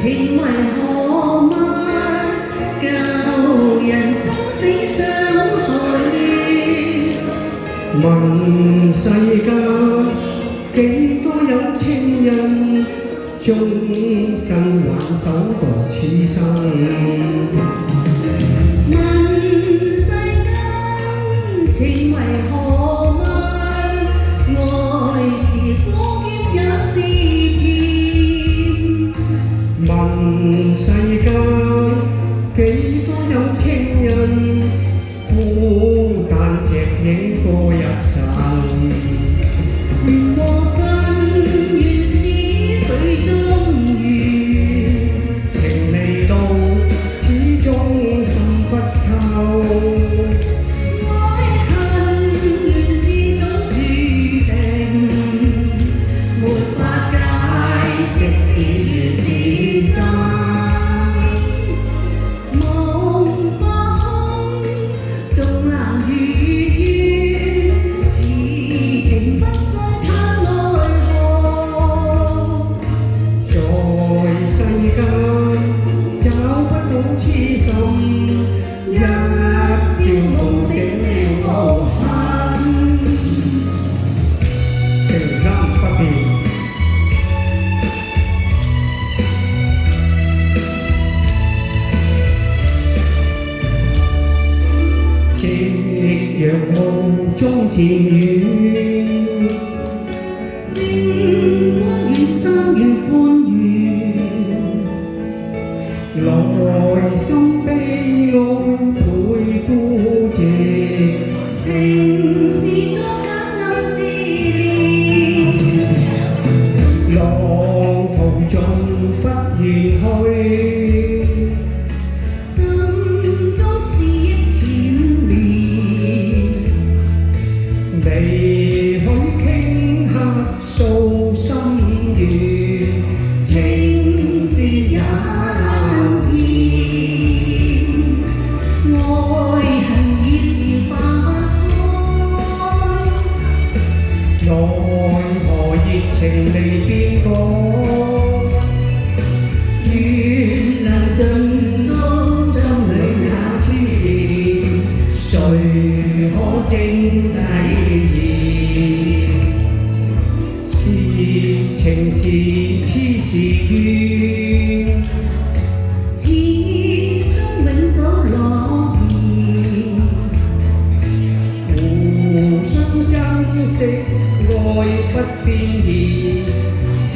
情為何物，教人生死相害亂。問世間幾多有情人，終生挽手獨此生。問世間情為何物，愛是苦澀也是甜。問世間幾多有情人，孤單隻影過一生。緣和分原是水中月，情未到，始終心不透。愛恨原是種注定，沒法解釋是緣是真。夢花空，縱難月圓，此情不再盼來何。在世間找不到痴心，一朝夢醒了無痕。情深不變，夕陽夢中漸遠。星光與三月半圓，內心悲哀倍孤寂。情是作簡單自憐，浪途中不願去，心中思憶纏綿。未許頃刻訴心願，情是也難言。愛恨已是化不開，奈何熱情未變改。願能盡訴心裏那痴念，誰可證誓言？是情是痴是怨，此生永守諾言。互相珍惜，愛不變易。情